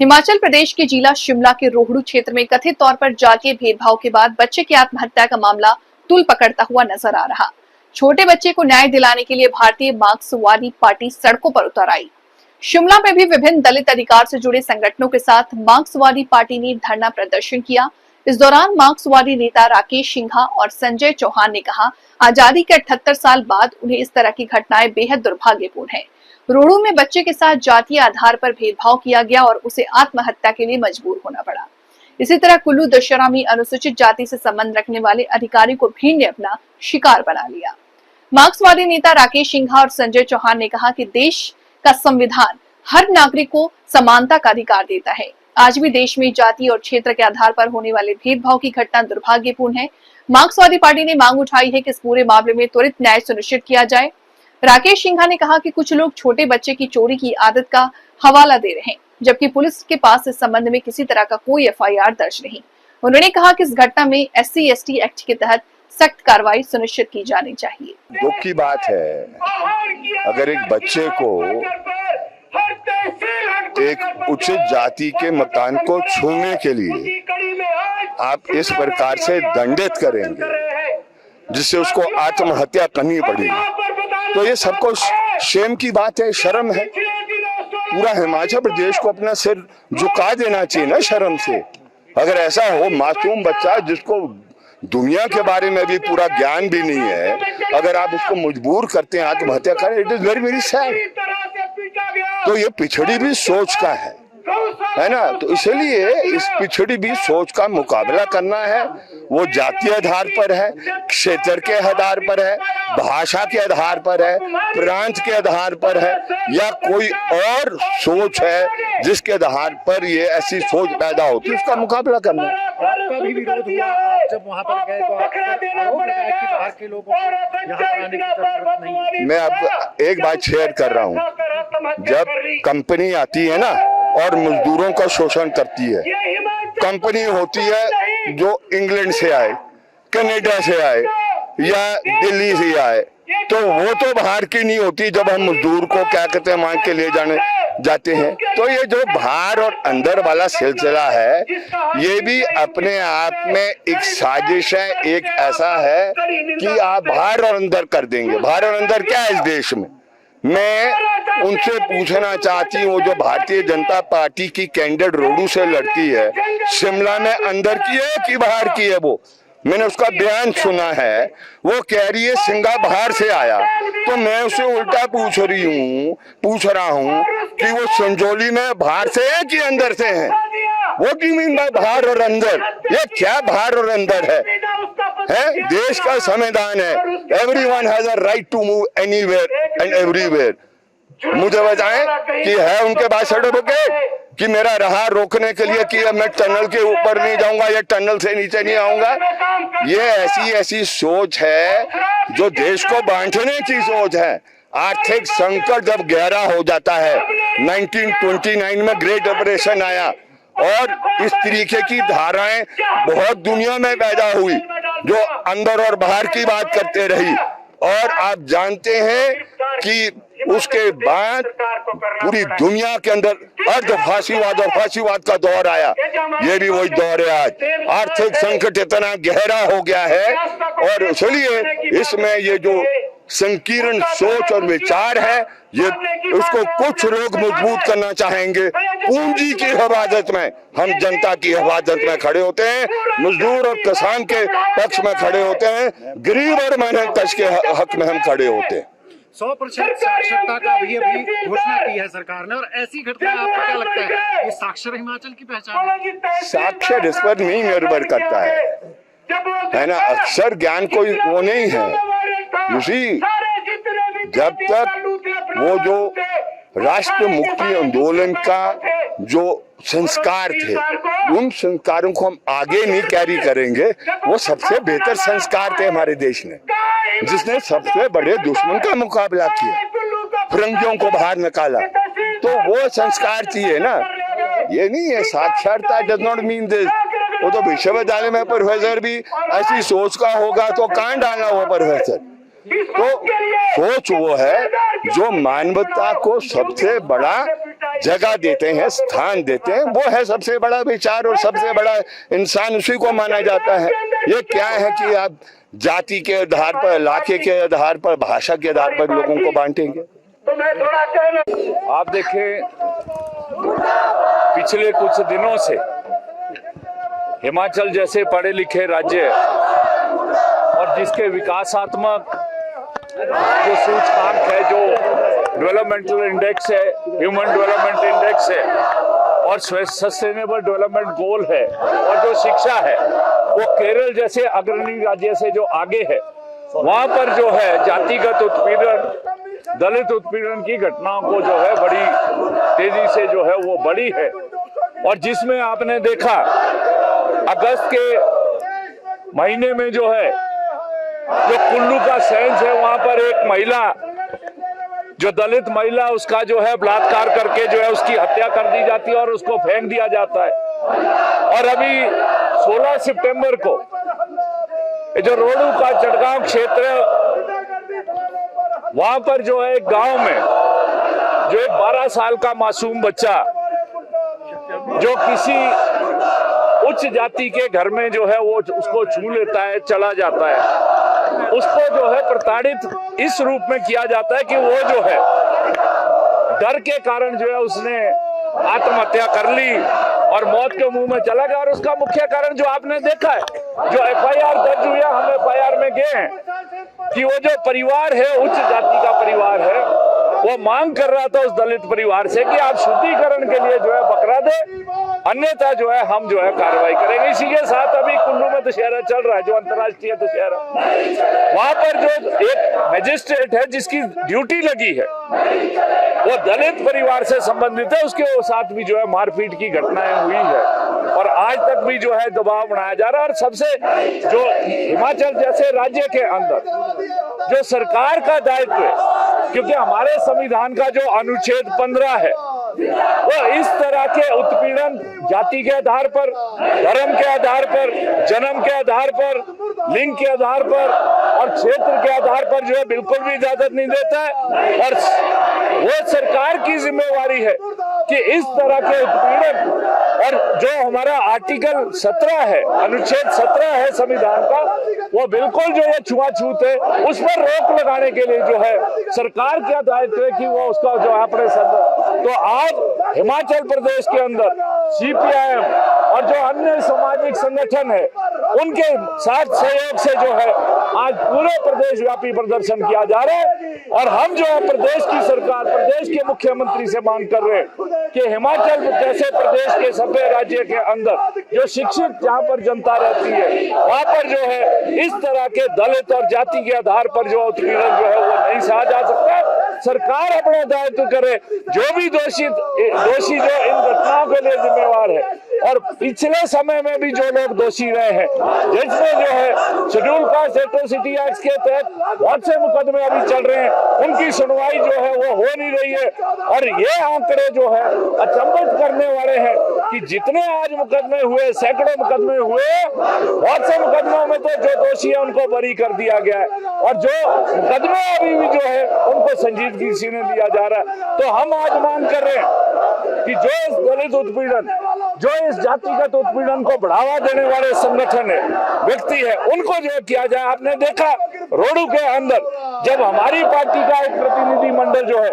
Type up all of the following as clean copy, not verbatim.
हिमाचल प्रदेश के जिला शिमला के रोहडू क्षेत्र में कथित तौर पर जातीय भेदभाव के बाद बच्चे की आत्महत्या का मामला तूल पकड़ता हुआ नजर आ रहा। छोटे बच्चे को न्याय दिलाने के लिए भारतीय मार्क्सवादी पार्टी सड़कों पर उतर आई। शिमला में भी विभिन्न दलित अधिकार से जुड़े संगठनों के साथ मार्क्सवादी पार्टी ने धरना प्रदर्शन किया। इस दौरान मार्क्सवादी नेता राकेश सिंघा और संजय चौहान ने कहा, आजादी के 78 साल बाद उन्हें इस तरह की घटनाएं बेहद दुर्भाग्यपूर्ण है। रोहडू में बच्चे के साथ जातीय आधार पर भेदभाव किया गया और उसे आत्महत्या के लिए मजबूर होना पड़ा। इसी तरह कुल्लू दशहरा में अनुसूचित जाति से संबंध रखने वाले अधिकारी को भीड़ ने अपना शिकार बना लिया। मार्क्सवादी नेता राकेश सिंघा और संजय चौहान ने कहा कि देश का संविधान हर नागरिक को समानता का अधिकार देता है। आज भी देश में जाति और क्षेत्र के आधार पर होने वाले भेदभाव की घटना दुर्भाग्यपूर्ण है। मार्क्सवादी पार्टी ने मांग उठाई है कि इस पूरे मामले में त्वरित न्याय सुनिश्चित किया जाए। राकेश सिंघा ने कहा कि कुछ लोग छोटे बच्चे की चोरी की आदत का हवाला दे रहे हैं, जबकि पुलिस के पास इस संबंध में किसी तरह का कोई एफआईआर दर्ज नहीं। उन्होंने कहा कि इस घटना में SC/ST एक्ट के तहत सख्त कार्रवाई सुनिश्चित की जानी चाहिए। दुख की बात है, अगर एक बच्चे को एक उचित जाति के मकान को छूने के लिए आप इस प्रकार से दंडित करेंगे जिससे उसको आत्महत्या करनी पड़ेगी, तो ये सबको शेम की बात है, शर्म है। पूरा हिमाचल प्रदेश को अपना सिर झुका देना चाहिए ना शर्म से। अगर ऐसा हो, मासूम बच्चा जिसको दुनिया के बारे में भी पूरा ज्ञान भी नहीं है, अगर आप उसको मजबूर करते हैं आत्महत्या करें, it is very very sad. तो ये पिछड़ी भी सोच का है ना, तो इसलिए इस पिछड़ी भी सोच का मुकाबला करना है। वो जातीय आधार पर है, क्षेत्र के आधार पर है, भाषा के आधार पर है, प्रांत के आधार पर है, या कोई और सोच है जिसके आधार पर ये ऐसी सोच पैदा होती है, उसका मुकाबला करना है। आपका भी विरोध हुआ, जब वहाँ पर गए तो आरोप लगाया कि बाहर के लोगों को यहाँ पर आने की जरूरत नहीं। मैं आपको एक बात शेयर कर रहा हूँ, जब कंपनी आती है ना और मजदूरों का शोषण करती है, कंपनी होती है जो इंग्लैंड से आए, कनाडा से आए या दिल्ली से आए, तो वो तो बाहर की नहीं होती। जब हम मजदूर को क्या कहते हैं मांग के ले जाते हैं, तो ये जो बाहर और अंदर वाला सिलसिला है, ये भी अपने आप में एक साजिश है। एक ऐसा है कि आप बाहर और अंदर कर देंगे। बाहर और अंदर क्या है इस देश में? मैं उनसे पूछना चाहती हूँ, जो भारतीय जनता पार्टी की कैंडिडेट रोहडू से लड़ती है, शिमला में अंदर की है कि बाहर की है? वो मैंने उसका बयान सुना है, वो कह रही है सिंघा बाहर से आया। तो मैं उसे उल्टा पूछ रहा हूँ कि वो संजौली में बाहर से है कि अंदर से है? वो क्यों मीन बाय बाहर और अंदर? ये क्या बाहर और अंदर है? देश का संविधान है, everyone has a right to move anywhere and everywhere. मुझे बताएं कि है उनके पास सर्टिफिकेट कि मेरा राह रोकने के लिए कि मैं टनल के ऊपर नहीं जाऊंगा या टनल से नीचे नहीं आऊंगा? ये ऐसी सोच है जो देश को बांटने की सोच है। आर्थिक संकट जब गहरा हो जाता है, 1929 में ग्रेट डिप्रेशन आया और इस तरीके की धाराएं बहुत दुनिया में पैदा हुई जो अंदर और बाहर की बात करते रही, और आप जानते हैं कि उसके बाद पूरी दुनिया के अंदर अर्ध फासीवाद और फासीवाद का दौर आया। ये भी वही दौर है। आज आर्थिक संकट इतना गहरा हो गया है और इसलिए इसमें ये जो संकीर्ण सोच और विचार है, ये उसको कुछ लोग मजबूत करना चाहेंगे। पूंजी की हिफाजत में हम जनता की हिफाजत में खड़े होते हैं, मजदूर और किसान के पक्ष में खड़े होते हैं, गरीब और मेहनतकश के हक में हम खड़े होते हैं। 100% साक्षरता का भी अभी घोषणा की है सरकार ने, और ऐसी घटना आपको क्या लगता है ये साक्षर हिमाचल की पहचान है? साक्षर इस पर नहीं निर्भर करता है ना, अक्षर ज्ञान कोई वो नहीं है। उसी जब तक वो जो राष्ट्र मुक्ति आंदोलन का जो संस्कार थे, उन संस्कारों को हम आगे नहीं कैरी करेंगे, वो सबसे बेहतर संस्कार थे हमारे देश ने, जिसने सबसे बड़े दुश्मन का मुकाबला किया, फिरंगियों को बाहर निकाला। तो वो संस्कार चाहिए ना, ये नहीं है। साक्षरता डज नॉट मीन दिस। वो तो विश्वविद्यालय में प्रोफेसर भी ऐसी सोच का होगा तो कहाँ डालना वो प्रोफेसर? तो सोच वो है जो मानवता को सबसे बड़ा जगह देते हैं, स्थान देते हैं, वो है सबसे बड़ा विचार और सबसे बड़ा इंसान, उसी को माना जाता है। ये क्या है कि आप जाति के आधार पर, इलाके के आधार पर, भाषा के आधार पर लोगों को बांटेंगे। आप देखें, पिछले कुछ दिनों से हिमाचल जैसे पढ़े लिखे राज्य और जिसके विकासात्मक जो सूचकांक है, जो डेवलपमेंटल इंडेक्स है, ह्यूमन डेवलपमेंट इंडेक्स है और सस्टेनेबल डेवलपमेंट गोल है और जो शिक्षा है, वो केरल जैसे अग्रणी राज्य से जो आगे है, वहां पर जो है जातिगत उत्पीड़न, दलित उत्पीड़न की घटनाओं को जो है बड़ी तेजी से जो है वो बढ़ी है। और जिसमें आपने देखा अगस्त के महीने में जो है, जो कुल्लू का सेंस है, वहां पर एक महिला, जो दलित महिला, उसका जो है बलात्कार करके जो है उसकी हत्या कर दी जाती है और उसको फेंक दिया जाता है। और अभी 16 सितंबर को जो रोडू का चटगांव क्षेत्र है, वहां पर जो है एक गांव में जो एक 12 साल का मासूम बच्चा जो किसी उच्च जाति के घर में जो है वो उसको छू लेता है, चला जाता है, उसको जो है प्रताड़ित इस रूप में किया जाता है कि वो जो है डर के कारण जो है उसने आत्महत्या कर ली और मौत के मुंह में चला गया। और उसका मुख्य कारण जो आपने देखा है, जो FIR दर्ज हुई है, हम FIR में गए हैं कि वो जो परिवार है, उच्च जाति का परिवार है, वो मांग कर रहा था उस दलित परिवार से कि आप शुद्धिकरण के लिए जो है बकरा दे, अन्यथा जो है हम जो है कार्रवाई करेंगे। इसी के साथ अभी कुल्लू में दशहरा चल रहा है, जो अंतर्राष्ट्रीय दशहरा, वहां पर जो एक मजिस्ट्रेट है जिसकी ड्यूटी लगी है, वो दलित परिवार से संबंधित है, उसके साथ भी जो है मारपीट की घटनाएं हुई है और आज तक भी जो है दबाव बनाया जा रहा है। और सबसे जो हिमाचल जैसे राज्य के अंदर जो सरकार का दायित्व है, क्योंकि हमारे संविधान का जो अनुच्छेद 15 है, वो इस तरह के उत्पीड़न जाति के आधार पर, धर्म के आधार पर, जन्म के आधार पर, लिंग के आधार पर और क्षेत्र के आधार पर जो है बिल्कुल भी इजाजत नहीं देता है। और वो सरकार की जिम्मेवारी है कि इस तरह के उत्पीड़न, और जो हमारा आर्टिकल 17 है, अनुच्छेद 17 है संविधान का, वो बिल्कुल जो है छुआछूत है, उस पर रोक लगाने के लिए जो है सरकार का दायित्व है कि वो उसका जो अपने तो आज हिमाचल प्रदेश के अंदर CPIM और जो अन्य सामाजिक संगठन है, उनके साथ सहयोग से जो है आज पूरे प्रदेश व्यापी प्रदर्शन किया जा रहा है। और हम जो है प्रदेश की सरकार, प्रदेश के मुख्यमंत्री से मांग कर रहे हैं कि हिमाचल जैसे प्रदेश के सभ्य राज्य के अंदर जो शिक्षित जहाँ पर जनता रहती है, वहाँ पर जो है इस तरह के दलित और जाति के आधार पर जो उत्पीड़न जो है वो नहीं सहा जा सकता। सरकार अपना दायित्व करे, जो भी दोषी जो इन घटनाओं के लिए जिम्मेवार है और पिछले समय में भी जो लोग दोषी रहे हैं, जिसमें जो है शेड्यूल कास्ट एट्रोसिटी एक्ट के तहत बहुत से मुकदमे अभी चल रहे हैं, उनकी सुनवाई जो है वो हो नहीं रही है। और ये आंकड़े जो है अचंभित करने वाले हैं कि जितने आज मुकदमे हुए, सैकड़ों मुकदमे हुए, बहुत से मुकदमों में तो जो दोषी है उनको बरी कर दिया गया है और जो मुकदमे अभी भी जो है उनको संजीदगी से लिया जा रहा है। तो हम आज मांग कर रहे हैं कि जो इस दलित उत्पीड़न, जो इस जातिगत उत्पीड़न को बढ़ावा देने वाले संगठन है, व्यक्ति है, उनको जो किया जाए। आपने देखा रोडू के अंदर जब हमारी पार्टी का एक प्रतिनिधि मंडल जो है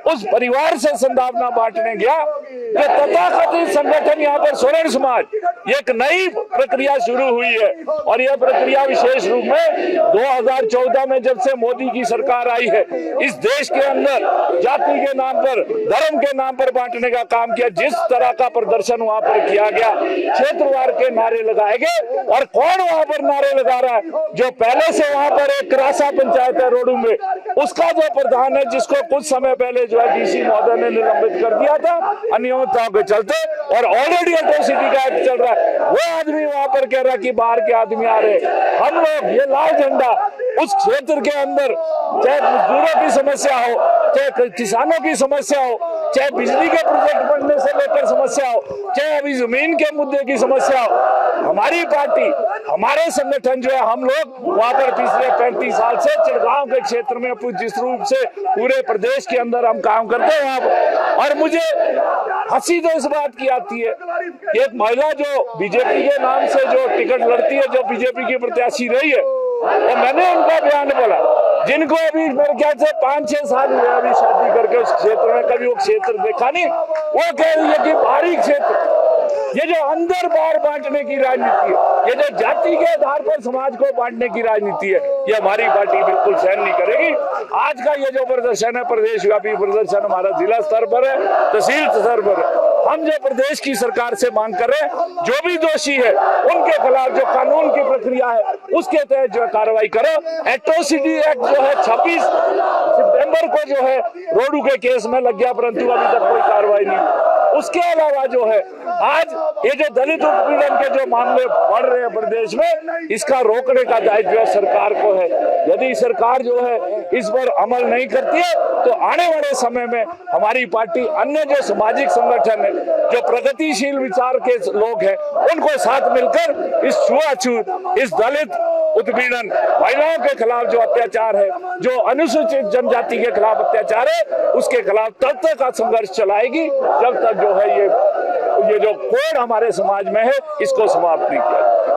उस परिवार से संभावना बांटने गया, कि तथाकथित संगठन यहाँ पर स्वर्ण समाज, एक नई प्रक्रिया शुरू हुई है और यह प्रक्रिया विशेष रूप में 2014 में जब से मोदी की सरकार आई है, इस देश के अंदर जाति के नाम पर, धर्म के नाम पर बांटने का काम किया। जिस तरह का प्रदर्शन वहां पर किया गया, क्षेत्रवार के नारे लगाए गए, और कौन वहां पर नारे लगा रहा है? जो पहले से वहां पर एक क्रासा पंचायत है रोडू में, उसका जो प्रधान है, जिसको कुछ समय पहले जो है DC महोदय ने निलंबित कर दिया था अनियमितताओं के चलते, और ऑलरेडी एट्रोसिटी का एक्ट चल रहा है, वो आदमी वहां पर कह रहा है कि बाहर के आदमी आ रहे। हम लोग ये लाल झंडा उस क्षेत्र के अंदर, चाहे मजदूरों की समस्या हो, चाहे किसानों की समस्या हो, चाहे बिजली के प्रोजेक्ट बनने से लेकर समस्या हो, चाहे अभी जमीन के मुद्दे की समस्या हो, हमारी पार्टी, हमारे संगठन जो है, हम लोग वहां पर पिछले 35 साल से चिड़गांव के क्षेत्र में जिस रूप से पूरे प्रदेश के अंदर हम काम करते हैं, और मुझे हंसी तो इस बात की आती है कि एक महिला जो बीजेपी के नाम से जो टिकट लड़ती है, जो बीजेपी की प्रत्याशी रही है, और मैंने उनका बयान बोला, जिनको अभी मेरे ख्याल से 5-6 साल हुए अभी शादी करके उस क्षेत्र में, कभी वो क्षेत्र देखा नहीं, वो कह रही है कि बाहरी क्षेत्र, ये जो अंदर बाहर बांटने की राजनीति है, ये जो जाति के आधार पर समाज को बांटने की राजनीति है, ये हमारी पार्टी बिल्कुल सहन नहीं करेगी। आज का ये जो प्रदर्शन है, प्रदेश व्यापी प्रदर्शन हमारा जिला स्तर पर है, तहसील स्तर पर है। हम जो प्रदेश की सरकार से मांग कर रहे हैं, जो भी दोषी है उनके खिलाफ जो कानून की प्रक्रिया है उसके तहत जो कार्रवाई करो। एट्रोसिटी एक्ट जो है 26 सितंबर को जो है रोडू के केस में लग गया, परंतु अभी तक कोई कार्रवाई नहीं। उसके अलावा जो है आज ये जो दलित उत्पीड़न के जो मामले बढ़ रहे हैं प्रदेश में, इसका रोकने का दायित्व सरकार को है। यदि सरकार जो है इस पर अमल नहीं करती है तो आने वाले समय में हमारी पार्टी अन्य जो सामाजिक संगठन है, जो प्रगतिशील विचार के लोग हैं, उनको साथ मिलकर इस छुआछूत, इस दलित उत्पीड़न, महिलाओं के खिलाफ जो अत्याचार है, जो अनुसूचित जनजाति के खिलाफ अत्याचार है, उसके खिलाफ तब तक का संघर्ष चलाएगी जब तक जो है ये जो कोड हमारे समाज में है इसको समाप्त नहीं किया।